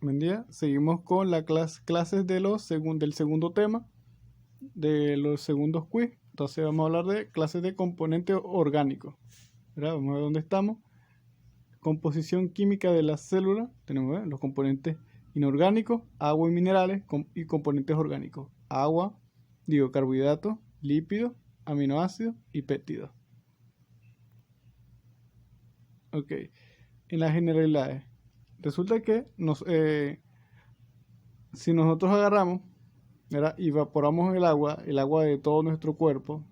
Buen día. Seguimos con la clases de del segundo tema de los segundos quiz. Entonces vamos a hablar de clases de componentes orgánicos. ¿Verdad? Vamos a ver dónde estamos. Composición química de las células. Tenemos los componentes inorgánicos, agua y minerales y componentes orgánicos. Agua, carbohidratos, lípidos, aminoácidos y péptidos. Ok. En las generalidades. Resulta que si nosotros agarramos, ¿verdad?, y evaporamos el agua de todo nuestro cuerpo,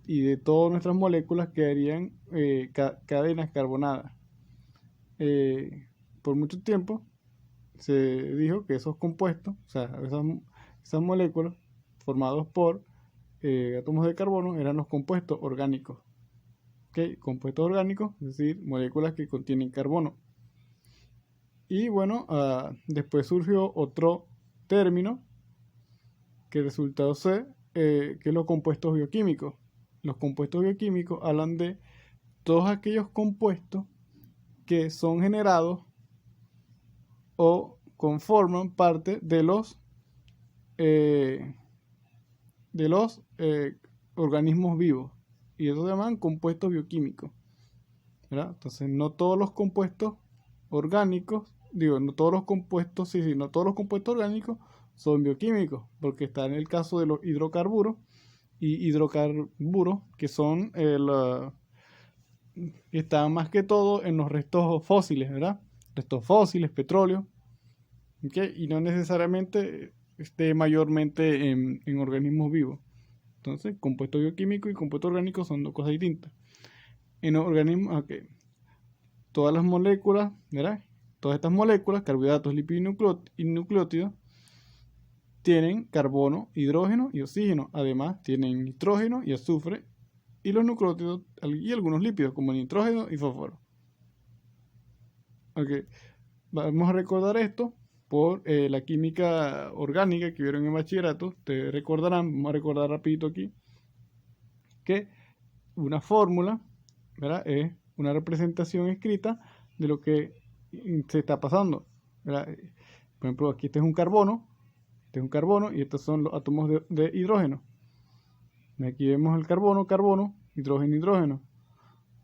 y de todas nuestras moléculas quedarían cadenas carbonadas. Por mucho tiempo se dijo que esos compuestos, o sea, esas moléculas formados por átomos de carbono eran los compuestos orgánicos. ¿Okay? Compuestos orgánicos, es decir, moléculas que contienen carbono. Y bueno, después surgió otro término que resultó ser que es los compuestos bioquímicos. Los compuestos bioquímicos hablan de todos aquellos compuestos que son generados o conforman parte de los organismos vivos, y eso se llaman compuestos bioquímicos, ¿verdad? Entonces no todos los compuestos orgánicos, no todos los compuestos, no todos los compuestos orgánicos son bioquímicos, porque está en el caso de los hidrocarburos y hidrocarburos que son están más que todo en los restos fósiles, ¿verdad? Restos fósiles, petróleo, ¿okay? Y no necesariamente esté mayormente en organismos vivos. Entonces, compuesto bioquímico y compuesto orgánico son dos cosas distintas. En organismos, okay, todas las moléculas, ¿verdad? Todas estas moléculas, carbohidratos, lípidos y nucleótidos, tienen carbono, hidrógeno y oxígeno. Además, tienen nitrógeno y azufre, y los nucleótidos y algunos lípidos como nitrógeno y fósforo. Okay. Vamos a recordar esto por la química orgánica que vieron en bachillerato. Ustedes recordarán, vamos a recordar rapidito aquí, que una fórmula, ¿verdad?, es una representación escrita de lo que se está pasando, ¿verdad? Por ejemplo, aquí este es un carbono y estos son los átomos de hidrógeno. Aquí vemos el carbono, hidrógeno, hidrógeno.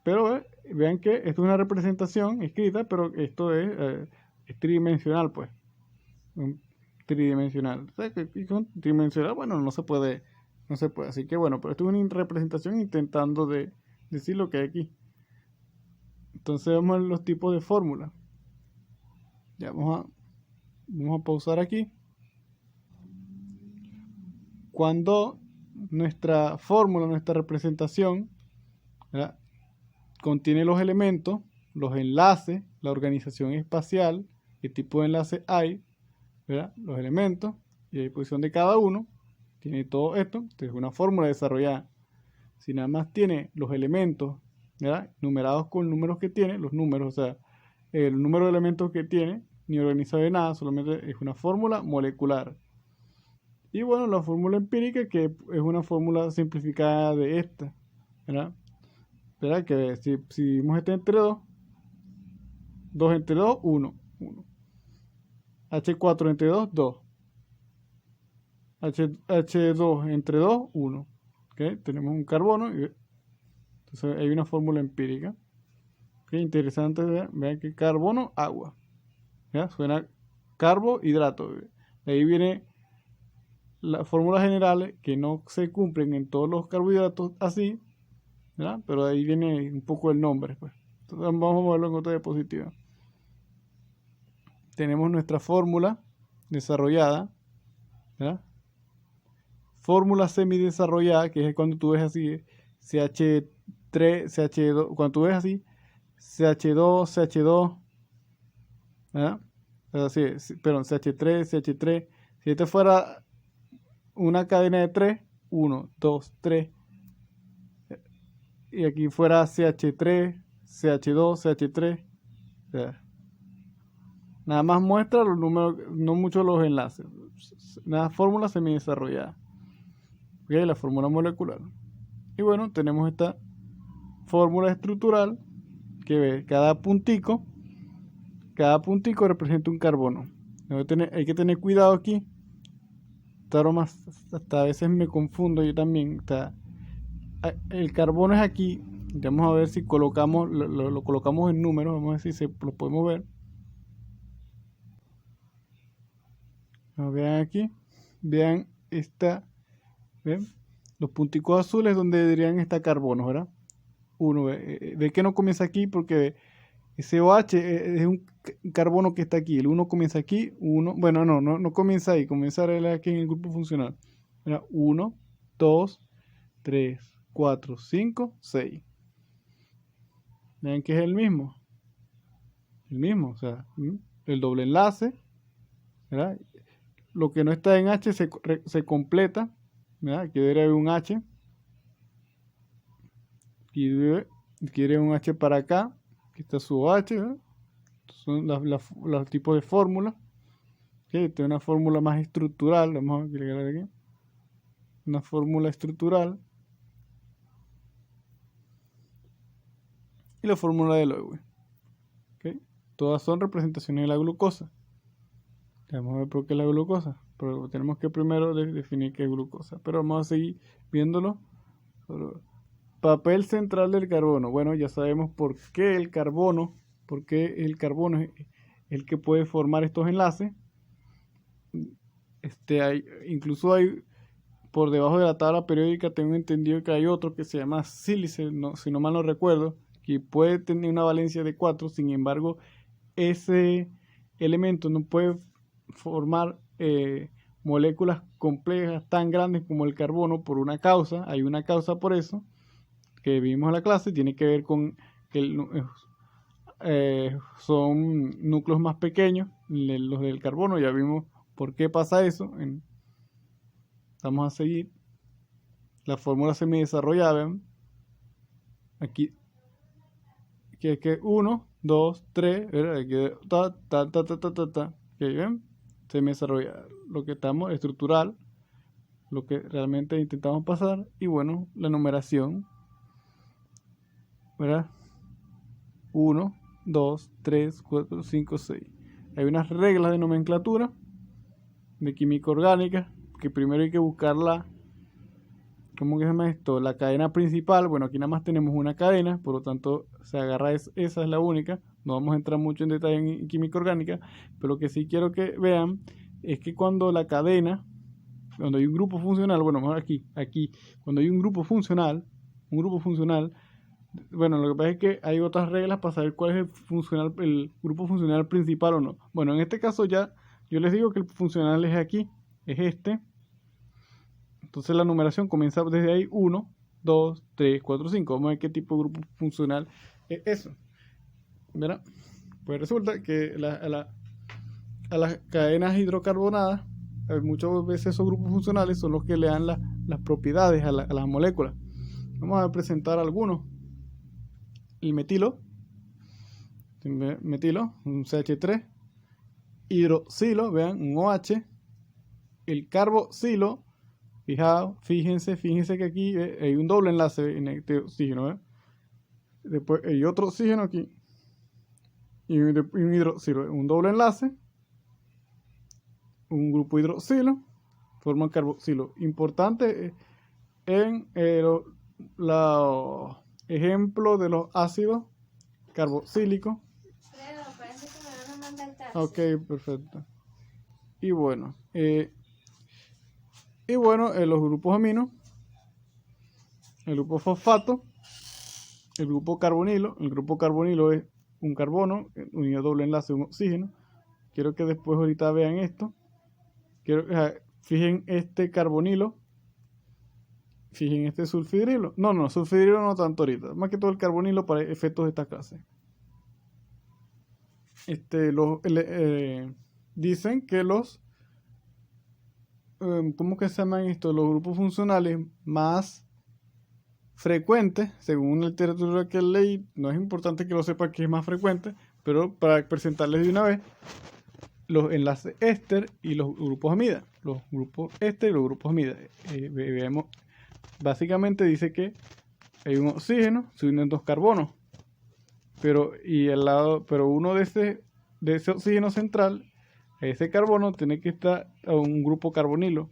Pero vean que esto es una representación escrita, pero esto es tridimensional, pues. Tridimensional. O sea, que con tridimensional, bueno, no se puede. Así que bueno, pero esto es una representación intentando decir lo que hay aquí. Entonces vamos a los tipos de fórmula. Ya vamos a pausar aquí. Cuando nuestra fórmula, nuestra representación, ¿verdad?, contiene los elementos, los enlaces, la organización espacial, qué tipo de enlace hay, ¿verdad?, los elementos y la disposición de cada uno, tiene todo esto. Entonces es una fórmula desarrollada. Si nada más tiene los elementos, ¿verdad?, numerados con números que tiene, los números, o sea, el número de elementos que tiene, ni organizado de nada, solamente es una fórmula molecular. Y bueno, la fórmula empírica, que es una fórmula simplificada de esta, ¿verdad? ¿Verdad? Que si dividimos este entre 2, 2 entre 2, 1. H4 entre 2, 2. H2 entre 2, 1. ¿Okay? Tenemos un carbono. Entonces hay una fórmula empírica. ¿Okay? Interesante, ¿verdad? Vean que carbono, agua. ¿Ya? Suena carbohidrato. De ahí viene las fórmulas generales que no se cumplen en todos los carbohidratos así, ¿verdad? Pero de ahí viene un poco el nombre, pues. Entonces vamos a verlo en otra diapositiva. Tenemos nuestra fórmula desarrollada, ¿verdad? Fórmula semidesarrollada, que es cuando tú ves así CH3, CH2, cuando tú ves así CH2, CH2, ¿verdad? Perdón, CH3, CH3. Si este fuera una cadena de 3, 1, 2, 3. Y aquí fuera CH3, CH2, CH3. Nada más muestra los números, no mucho los enlaces. Nada, fórmula semidesarrollada. ¿Okay? La fórmula molecular. Y bueno, tenemos esta fórmula estructural que ve cada puntico cada puntico representa un carbono. Hay que tener cuidado aquí. Hasta a veces me confundo yo también. El carbono es aquí. Vamos a ver si colocamos, lo colocamos en números. Vamos a ver si lo podemos ver. Vean aquí. Vean esta. ¿Ven? Los punticos azules donde dirían está carbono, ¿verdad? Uno. Ve que no comienza aquí porque ese OH es un carbono que está aquí. El 1 comienza aquí. Bueno, no comienza ahí. Comienza aquí en el grupo funcional. 1, 2, 3, 4, 5, 6. Vean que es el mismo. El mismo, o sea, el doble enlace, ¿verdad? Lo que no está en H se completa, ¿verdad? Aquí debería haber un H. Aquí quiere un H para acá. Aquí está su OH, ¿verdad? Son los tipos de fórmulas. Okay, esta es una fórmula más estructural. Vamos a agregar aquí. Una fórmula estructural. Y la fórmula de Lewis. Okay. Todas son representaciones de la glucosa. Vamos a ver por qué es la glucosa. Pero tenemos que primero definir qué es glucosa. Pero vamos a seguir viéndolo. Papel central del carbono. Bueno, ya sabemos por qué el carbono es el que puede formar estos enlaces. Incluso hay por debajo de la tabla periódica, tengo entendido que hay otro que se llama sílice, si no mal no recuerdo, que puede tener una valencia de 4. Sin embargo, ese elemento no puede formar moléculas complejas tan grandes como el carbono por una causa. Hay una causa por eso que vimos en la clase. Tiene que ver con que son núcleos más pequeños los del carbono. Ya vimos por qué pasa eso. Vamos a seguir. La fórmula se me desarrollaba aquí, que es que 1, 2, 3, ¿ven? Se me desarrolla lo que estamos estructural, lo que realmente intentamos pasar, y bueno, la numeración, ¿verdad? 1, 2, 3, 4, 5, 6. Hay unas reglas de nomenclatura de química orgánica, que primero hay que buscarla. ¿Cómo que se llama esto? La cadena principal. Bueno, aquí nada más tenemos una cadena, por lo tanto se agarra esa es la única. No vamos a entrar mucho en detalle en química orgánica, pero lo que sí quiero que vean es que cuando la cadena, cuando hay un grupo funcional, bueno, vamos aquí, cuando hay un grupo funcional, bueno, lo que pasa es que hay otras reglas para saber cuál es el grupo funcional principal o no. Bueno, en este caso ya, yo les digo que el funcional es aquí, es este. Entonces la numeración comienza desde ahí: 1, 2, 3, 4, 5. Vamos a ver qué tipo de grupo funcional es eso. ¿Verdad? Pues resulta que a las cadenas hidrocarbonadas, muchas veces esos grupos funcionales son los que le dan las propiedades a las moléculas. Vamos a presentar algunos. El metilo, un CH3. Hidroxilo, vean, un OH. El carboxilo, fíjense que aquí hay un doble enlace en este oxígeno, ¿eh? Después hay otro oxígeno aquí y un hidroxilo, un doble enlace, un grupo hidroxilo, forma un carboxilo. Importante en los ejemplos de los ácidos carboxílicos. Parece que me van a mandar taxi. Ok, perfecto. Y bueno, los grupos aminos, el grupo fosfato, el grupo carbonilo. El grupo carbonilo es un carbono unido a doble enlace, un oxígeno. Quiero que después ahorita vean esto. Fijen este carbonilo. Fijen este sulfidrilo. No, sulfidrilo no tanto ahorita. Más que todo el carbonilo para efectos de esta clase. Dicen que ¿cómo que se llaman esto? Los grupos funcionales más frecuentes, según la literatura que leí, no es importante que lo sepa que es más frecuente, pero para presentarles de una vez, los enlaces éster y los grupos amida. Los grupos éster y los grupos amida. Veamos, básicamente dice que hay un oxígeno, se unen dos carbonos, pero uno de de ese oxígeno central, ese carbono tiene que estar a un grupo carbonilo.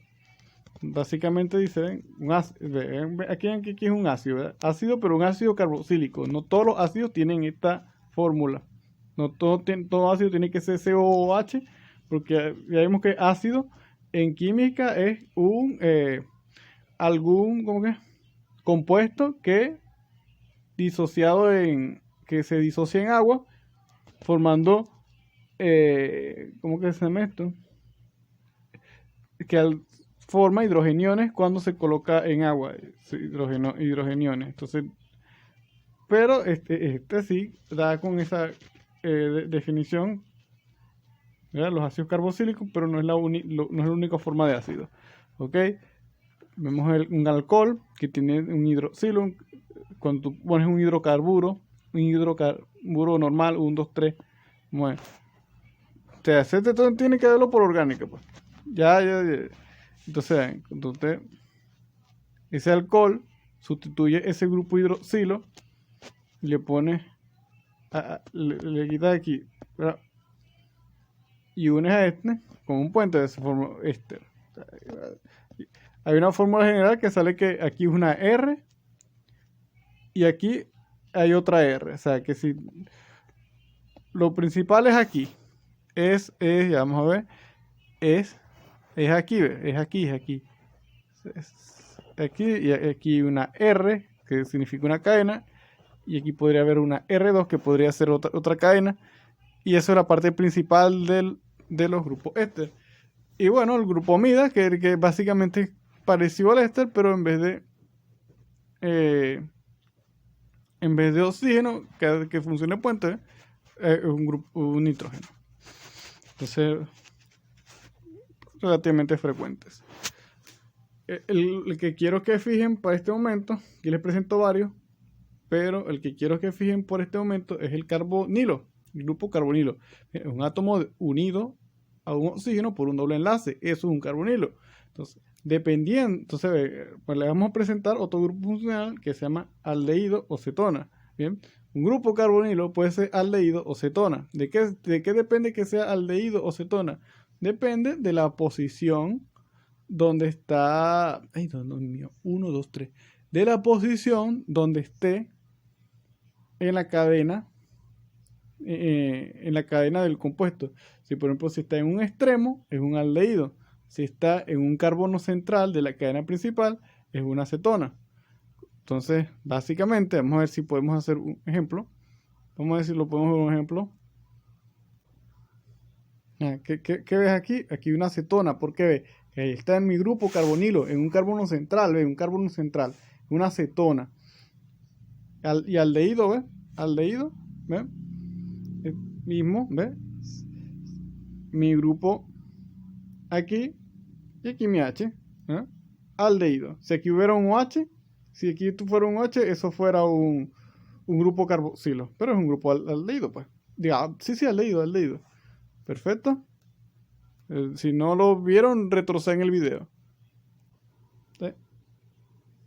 Básicamente dice, ven, aquí es un ácido, ¿verdad? Ácido, pero un ácido carboxílico. No todos los ácidos tienen esta fórmula. No todo ácido tiene que ser COOH, porque ya vimos que ácido en química es algún compuesto que se disocia en agua, formando, ¿cómo que se llama esto? Que forma hidrogeniones cuando se coloca en agua, hidrogeniones. Entonces, pero este sí da con esa definición, ¿verdad? Los ácidos carboxílicos, pero no es la única forma de ácido. ¿Ok? Vemos un alcohol que tiene un hidroxilo. Cuando tú pones un hidrocarburo normal, 1, 2, 3, bueno, o sea, tiene que verlo por orgánica, pues. Ya. Entonces, ese alcohol sustituye ese grupo hidroxilo y le pone, le quitas aquí, ¿verdad? Y unes a este con un puente, de esa forma éster. Hay una fórmula general que sale que aquí es una R y aquí hay otra R. O sea que si lo principal es aquí, ya vamos a ver, es aquí, es aquí. Aquí y aquí una R que significa una cadena, y aquí podría haber una R2 que podría ser otra cadena, y eso es la parte principal de los grupos éster. Y bueno, el grupo amida, que básicamente es parecido al éster, pero en vez de oxígeno que funcione puente, es un nitrógeno. Entonces, relativamente frecuentes. El que quiero que fijen para este momento, aquí les presento varios, pero el que quiero que fijen por este momento es el carbonilo, el grupo carbonilo. Es un átomo unido a un oxígeno por un doble enlace. Eso es un carbonilo. Entonces, pues le vamos a presentar otro grupo funcional que se llama aldehído o cetona. Bien, un grupo carbonilo puede ser aldehído o cetona. ¿De qué depende que sea aldehído o cetona? Depende de la posición donde está, 1, 2, 3, de la posición donde esté en la cadena del compuesto. Si por ejemplo si está en un extremo es un aldehído, si está en un carbono central de la cadena principal es una cetona. Entonces básicamente vamos a ver si podemos hacer un ejemplo. Vamos a ver si lo podemos ver un ejemplo. ¿Qué ves aquí? Aquí una cetona. ¿Por qué ves? Ahí está en mi grupo carbonilo, en un carbono central, ¿ves? Un carbono central, una cetona. Y aldehído, ¿ves? Aldehído, ¿ves? El mismo, ¿ves? Mi grupo aquí y aquí mi H, ¿eh? Aldehído. Si aquí hubiera un OH, si aquí fuera un OH, eso fuera un grupo carboxilo. Pero es un grupo aldehído, pues. Sí, aldehído. Perfecto. Si no lo vieron, retroceden el video. ¿Sí?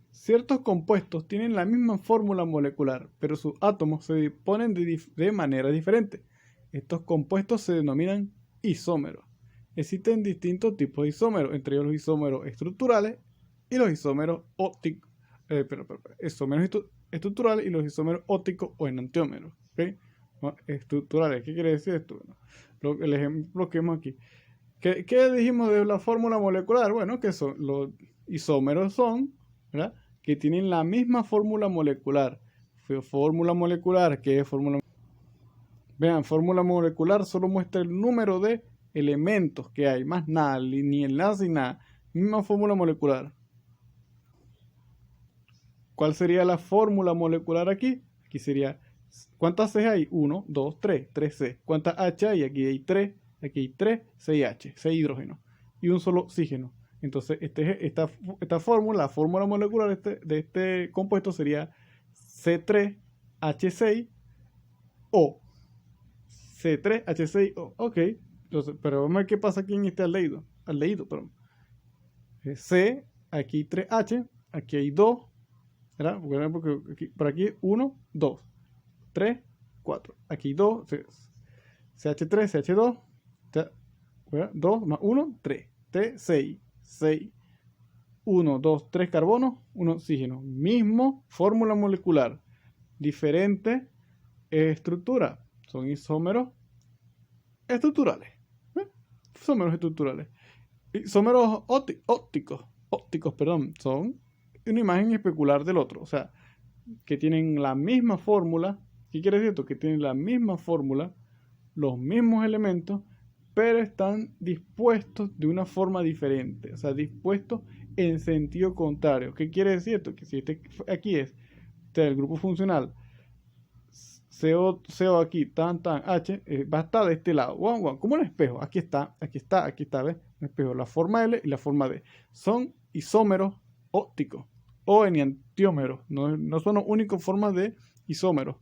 Ciertos compuestos tienen la misma fórmula molecular, pero sus átomos se disponen de manera diferente. Estos compuestos se denominan isómeros. Existen distintos tipos de isómeros, entre ellos los isómeros estructurales y los isómeros ópticos. Isómeros estructurales y los isómeros ópticos o enantiómeros. ¿Okay? Estructurales, ¿qué quiere decir esto? Bueno, el ejemplo que vemos aquí. ¿Qué dijimos de la fórmula molecular? Bueno, que los isómeros son, ¿verdad?, que tienen la misma fórmula molecular. Fórmula molecular, ¿qué es fórmula? Vean, fórmula molecular solo muestra el número de elementos que hay, más nada, ni enlace ni nada. Misma fórmula molecular. ¿Cuál sería la fórmula molecular aquí? Aquí sería, ¿cuántas C hay? 1, 2, 3, 3C. ¿Cuántas H hay? Aquí hay 3, 6H, 6 hidrógenos y un solo oxígeno. Entonces, esta fórmula, la fórmula molecular de este compuesto sería C3H6O. C3H6O. Ok. Entonces, pero vamos a ver qué pasa aquí en este aldehído. C, aquí 3H, aquí hay 2. ¿Verdad? Porque por aquí 1, 2, 3, 4. Aquí 2. CH3, CH2, 2 más 1, 3. T6, 6. 1, 2, 3 carbonos, 1 oxígeno. Mismo fórmula molecular. Diferente estructura. Son isómeros estructurales. Isómeros estructurales. Isómeros ópticos, perdón. Son una imagen especular del otro. O sea, que tienen la misma fórmula. ¿Qué quiere decir esto? Que tienen la misma fórmula, los mismos elementos, pero están dispuestos de una forma diferente. O sea, dispuestos en sentido contrario. ¿Qué quiere decir esto? Que si este aquí es el grupo funcional CO aquí, tan, H, va a estar de este lado, como un espejo. Aquí está, ¿ves? Un espejo, la forma L y la forma D. Son isómeros ópticos o enantiómeros. No son las únicas formas de isómeros.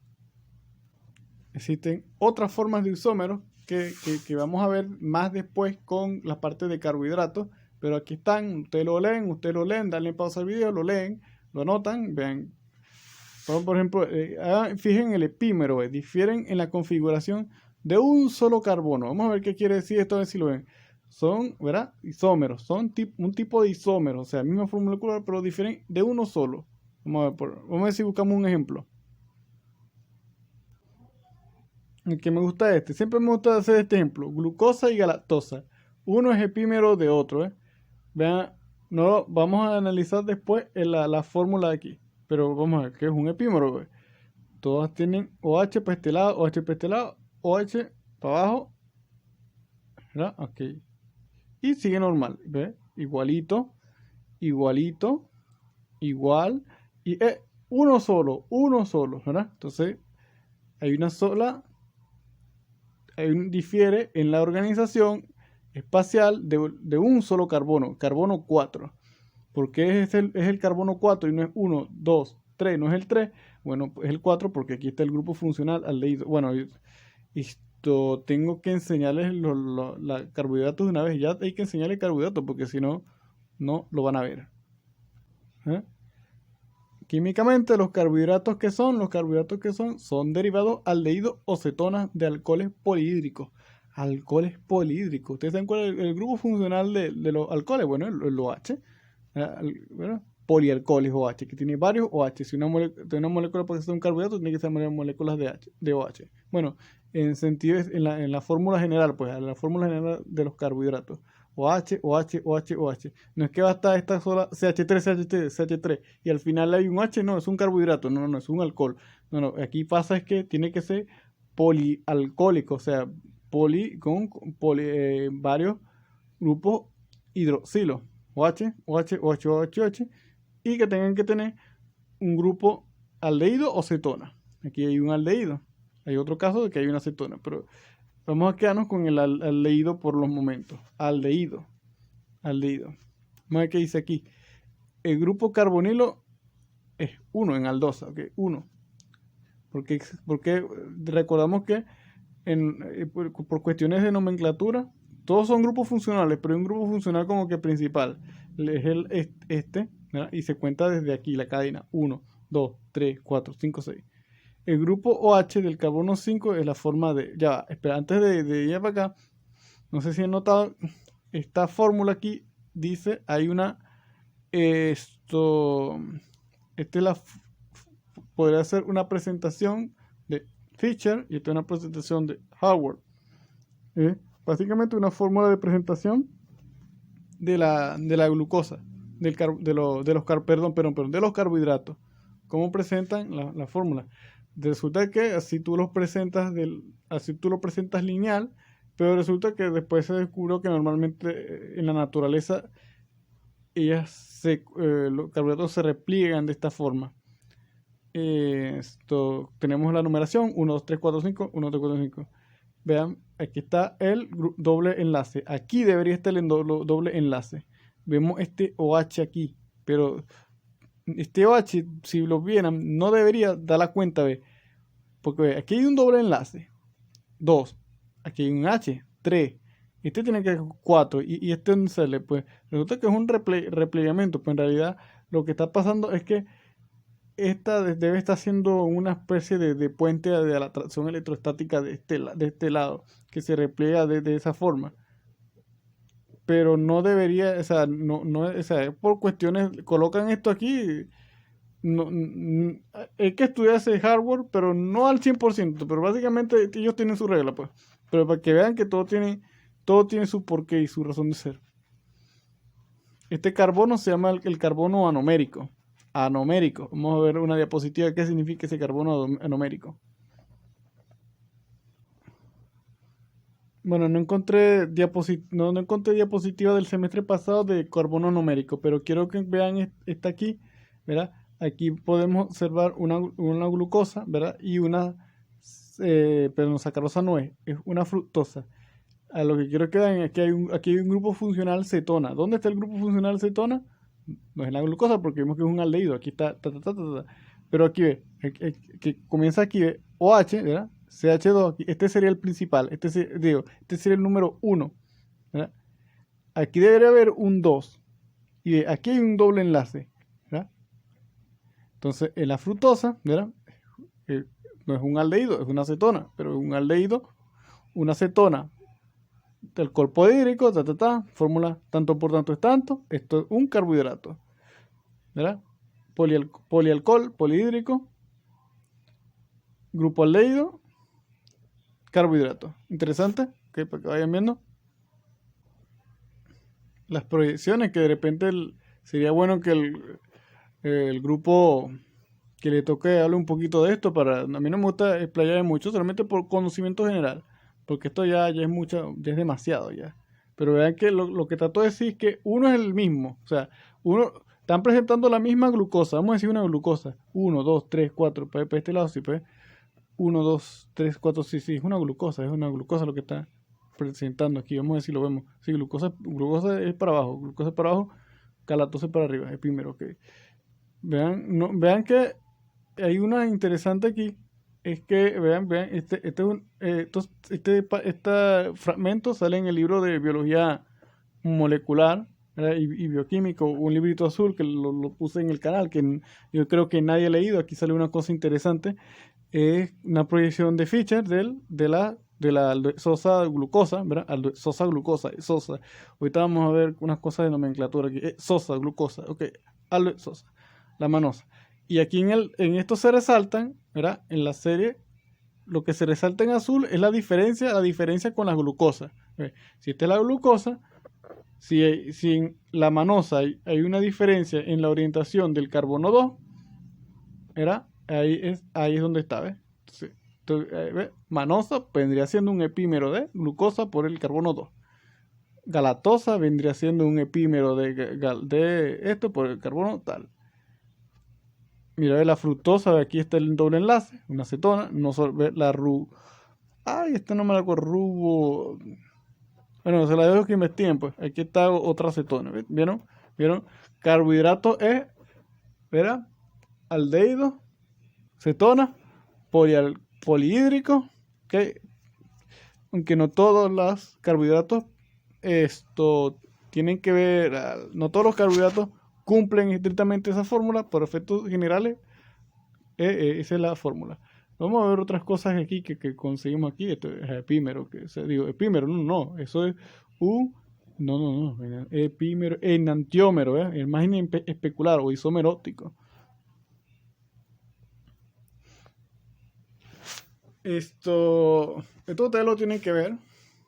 Existen otras formas de isómeros que vamos a ver más después con la parte de carbohidratos. Pero aquí están, ustedes lo leen, denle pausa al video, lo leen, lo anotan, vean. Por ejemplo, fijen en el epímero, difieren en la configuración de un solo carbono. Vamos a ver qué quiere decir esto, a ver si lo ven. Son, ¿verdad? Isómeros, son un tipo de isómero, o sea, misma fórmula molecular, pero difieren de uno solo. Vamos a ver si buscamos un ejemplo. El que me gusta siempre me gusta hacer este ejemplo, glucosa y galactosa. Uno es epímero de otro, Vean, no vamos a analizar después la fórmula de aquí. Pero vamos a ver que es un epímero, Todas tienen OH para este lado, OH para este lado, OH para abajo. ¿Verdad? Ok. Y sigue normal, ¿ves? Igualito, igual. Y uno solo, ¿verdad? Entonces, hay una sola, difiere en la organización espacial de un solo carbono 4. ¿Por qué es el carbono 4 y no es 1, 2, 3, no es el 3? Bueno, es el 4 porque aquí está el grupo funcional aldehído. Bueno, esto tengo que enseñarles los carbohidratos de una vez. Ya hay que enseñarles carbohidratos porque si no, no lo van a ver. Químicamente, los carbohidratos que son derivados aldehídos o cetonas de alcoholes polihídricos. ¿Ustedes saben cuál es el grupo funcional de los alcoholes? Bueno, el OH. ¿Verdad? Polialcoholes OH, que tiene varios OH. Si una molécula puede ser un carbohidrato, tiene que ser moléculas de OH. Bueno, en la fórmula general, pues, en la fórmula general de los carbohidratos. OH. No es que va a estar esta sola CH3 y al final hay un H, no, es un carbohidrato, no, es un alcohol. No, aquí pasa es que tiene que ser polialcohólico, o sea, con varios grupos hidroxilos. OH, y que tengan que tener un grupo aldehído o cetona. Aquí hay un aldehído. Hay otro caso de que hay una cetona, pero vamos a quedarnos con el aldehído por los momentos. Aldehído. Vamos a ver qué dice aquí. El grupo carbonilo es 1 en aldosa, ¿ok? 1. Porque recordamos que por cuestiones de nomenclatura, todos son grupos funcionales, pero hay un grupo funcional como que principal. Es ¿verdad? Y se cuenta desde aquí la cadena. 1, 2, 3, 4, 5, 6. El grupo OH del carbono 5 es la forma de... Ya va, espera, antes de ir para acá, no sé si han notado, esta fórmula aquí dice, hay una... podría ser una presentación de Fischer y esta es una presentación de Howard. Básicamente una fórmula de presentación de la glucosa, de los carbohidratos. ¿Cómo presentan la fórmula? Resulta que así tú lo presentas lineal, pero resulta que después se descubrió que normalmente en la naturaleza los carbohidratos se repliegan de esta forma. Tenemos la numeración 1, 2, 3, 4, 5, 1, 2, 3, 4, 5. Vean, aquí está el doble enlace. Aquí debería estar el doble enlace. Vemos este OH aquí, pero este OH, si lo vieran, no debería dar la cuenta, porque aquí hay un doble enlace. 2. Aquí hay un H. 3. Este tiene que ser 4. Y este no sale, pues resulta que es un replegamiento. Pues en realidad lo que está pasando es que esta debe estar siendo una especie de puente de la atracción electrostática de este lado, que se repliega de esa forma. Pero no debería, o sea, o sea, por cuestiones, colocan esto aquí, hay que estudiar ese hardware, pero no al 100%, pero básicamente ellos tienen su regla, pues. Pero para que vean que todo tiene su porqué y su razón de ser. Este carbono se llama el carbono anomérico. Anomérico. Vamos a ver una diapositiva. ¿Qué significa ese carbono anomérico? Bueno, no encontré diapositiva del semestre pasado de carbono numérico, pero quiero que vean esta aquí, ¿verdad? Aquí podemos observar una glucosa, ¿verdad? Y pero no, sacarosa no es una fructosa. A lo que quiero que vean es que aquí hay un grupo funcional cetona. ¿Dónde está el grupo funcional cetona? No es en la glucosa porque vemos que es un aldehído. Aquí está, pero aquí ve, que comienza aquí, ve, OH, ¿verdad? CH2, aquí, este sería el principal, este sería el número 1, ¿verdad? Aquí debería haber un 2, y aquí hay un doble enlace, ¿verdad? Entonces, en la fructosa, ¿verdad? No es un aldehído, es una acetona, pero es un aldehído, una acetona, del cuerpo hídrico, fórmula tanto por tanto es tanto, esto es un carbohidrato, ¿verdad? Polialcohol, polihídrico, grupo aldehído, carbohidratos. Interesante, okay, para que vayan viendo las proyecciones, que de repente sería bueno que el grupo que le toque hable un poquito de esto. A mí no me gusta explayar mucho, solamente por conocimiento general, porque esto ya es demasiado ya. Pero vean que lo que trato de decir es que uno es el mismo, o sea, están presentando la misma glucosa, vamos a decir una glucosa, 1, 2, 3, 4, para este lado sí, pues 1, 2, 3, 4, sí, es una glucosa lo que está presentando aquí. Vamos a ver si lo vemos. Sí, glucosa es para abajo, galactosa es para arriba, es primero, ok. Vean que hay una interesante aquí, es que, vean, este fragmento sale en el libro de biología molecular, ¿verdad? y bioquímico, un librito azul que lo puse en el canal, que yo creo que nadie ha leído. Aquí sale una cosa interesante. Es una proyección de Fischer de la sosa glucosa, ¿verdad? Sosa glucosa, sosa. Ahorita vamos a ver unas cosas de nomenclatura aquí. Sosa glucosa, ok. Sosa, la manosa. Y aquí en esto se resaltan, ¿verdad? En la serie, lo que se resalta en azul es la diferencia con la glucosa. Si esta es la glucosa, si en la manosa hay una diferencia en la orientación del carbono 2, ¿verdad? Ahí es donde está, ¿ves? ¿ves? Manosa vendría siendo un epímero de glucosa por el carbono 2. Galactosa vendría siendo un epímero de esto por el carbono tal. Mira, la fructosa, aquí está el doble enlace, una acetona, no solo la esta no me la acuerdo, bueno, se la dejo que investiguen, pues. Aquí está otra acetona, ¿vieron? Carbohidrato es, ¿verdad? Aldehído, cetona, polihídrico, ¿ok? Aunque no todos los carbohidratos tienen que ver, no todos los carbohidratos cumplen estrictamente esa fórmula, por efectos generales, esa es la fórmula. Vamos a ver otras cosas aquí que conseguimos aquí. Esto es epímero, epímero, no, eso es epímero, enantiómero, el más especular o isómero óptico. Esto ustedes lo tienen que ver.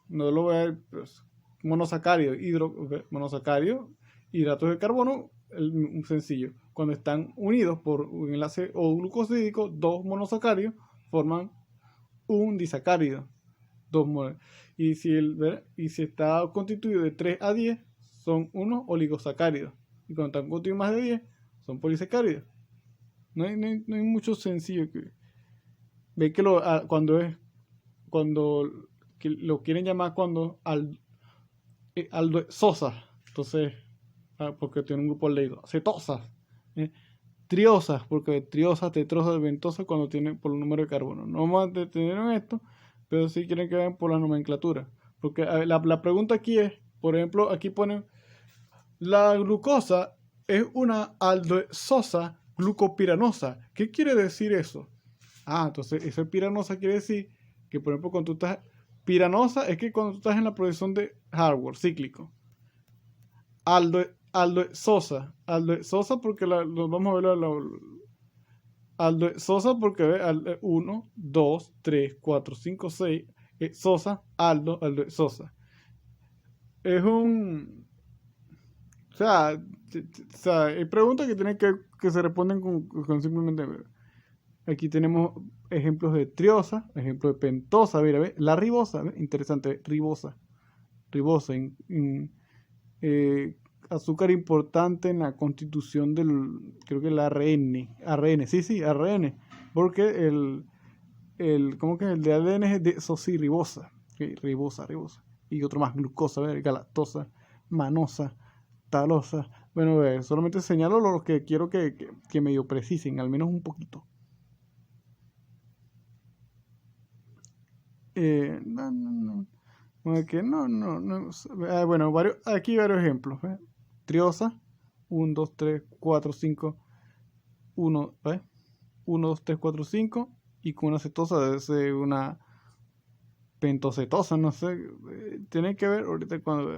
No lo voy a ver, pues, monosacario, hidratos de carbono, un sencillo. Cuando están unidos por un enlace o glucosídico, dos monosacáridos forman un disacárido. Y si está constituido de 3 a 10, son unos oligosacáridos. Y cuando están constituidos más de 10, son polisacáridos. No hay mucho sencillo que ve que cuando que lo quieren llamar sosa, entonces porque tiene un grupo aldehído, cetosas, triosas, porque triosas, tetrosas, ventosas cuando tienen por el número de carbono. No vamos a detener en esto, pero sí quieren que vean por la nomenclatura, porque la pregunta aquí es, por ejemplo, aquí ponen la glucosa es una aldososa glucopiranosa. ¿Qué quiere decir eso? Entonces esa piranosa quiere decir que, por ejemplo, cuando tú estás... Piranosa es que cuando tú estás en la producción de hardware cíclico. Aldososa porque vamos a ver aldososa porque ve 1, 2, 3, 4, 5, 6 sosa, aldososa. Es un... O sea, hay preguntas que tienen que se responden con simplemente... Aquí tenemos ejemplos de triosa, ejemplos de pentosa, mira, la ribosa, interesante, ribosa, azúcar importante en la constitución creo que el ARN, sí, ARN, porque ¿cómo que el de ADN es desoxirribosa, okay, ribosa, y otro más, glucosa, galactosa, manosa, talosa. Bueno, solamente señalo lo que quiero que medio precisen, al menos un poquito. No. Bueno, aquí varios ejemplos. Triosa, 1, 2, 3, 4, 5, 1, 2, 3, 4, 5, y con una cetosa debe ser una pentocetosa, no sé. Tiene que ver ahorita cuando...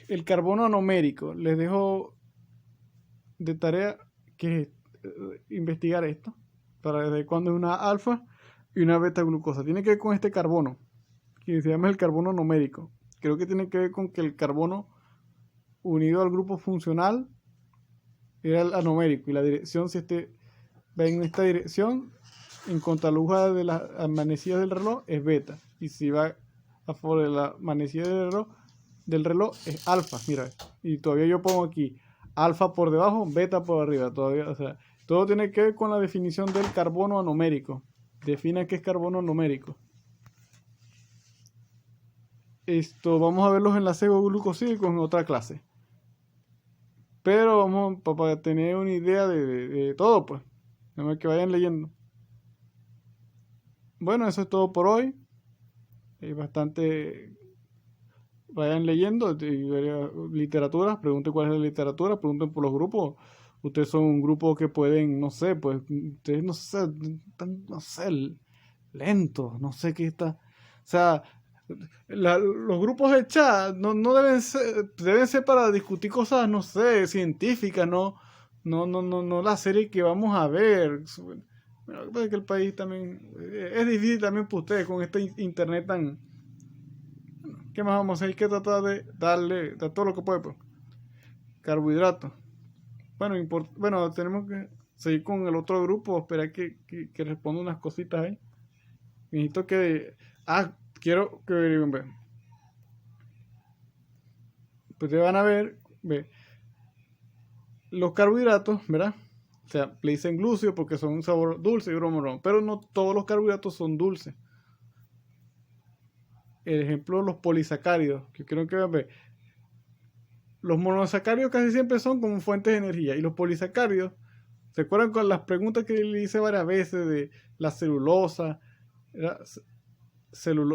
El carbono anomérico. Les dejo de tarea que investigar esto, para ver cuándo es una alfa y una beta glucosa. Tiene que ver con este carbono, que se llama el carbono numérico. Creo que tiene que ver con que el carbono unido al grupo funcional era el anomérico, y la dirección, si va en esta dirección, en contraluz de las manecillas del reloj, es beta, y si va a favor de la manecilla del reloj es alfa. Mira, y todavía yo pongo aquí alfa por debajo, beta por arriba, todavía, o sea, todo tiene que ver con la definición del carbono anomérico. Defina qué es carbono numérico. Vamos a ver los enlaces glucosídicos en otra clase. Pero vamos para tener una idea de todo, pues. Déjame que vayan leyendo. Bueno, eso es todo por hoy. Hay bastante... Vayan leyendo literatura. Pregunten cuál es la literatura. Pregunten por los grupos. Ustedes son un grupo que pueden, no sé, pues, ustedes no sé, lentos, no sé qué está. O sea, los grupos de chat no deben ser para discutir cosas, no sé, científicas, no la serie que vamos a ver. Bueno, que el país también es difícil también para ustedes con este internet tan... ¿Qué más vamos a hacer? Hay que tratar de darle todo lo que puede, pues. Carbohidratos. Bueno, tenemos que seguir con el otro grupo, esperar que responda unas cositas ahí. Necesito que... quiero que vean. Pues te van a ver, los carbohidratos, ¿verdad? O sea, le dicen glúcidos porque son un sabor dulce y bromorón, pero no todos los carbohidratos son dulces. El ejemplo, los polisacáridos, que quiero que vean. Los monosacáridos casi siempre son como fuentes de energía, y los polisacáridos, ¿se acuerdan con las preguntas que le hice varias veces de la celulosa?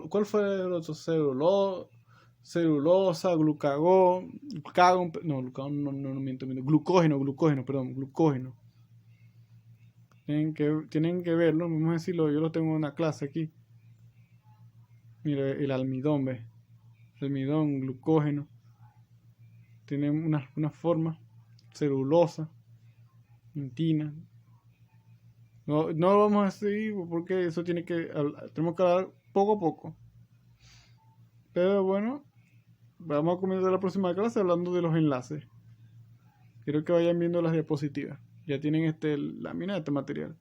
¿Cuál fue el otro? Celulosa, glucagón, glucógeno. Tienen que verlo, vamos a decirlo, yo lo tengo en una clase aquí. Mira, el almidón, ¿ves? Almidón, glucógeno. Tienen una forma, celulosa, dentina. No lo vamos a seguir porque eso tenemos que hablar poco a poco. Pero bueno, vamos a comenzar la próxima clase hablando de los enlaces. Quiero que vayan viendo las diapositivas. Ya tienen la lámina de este material.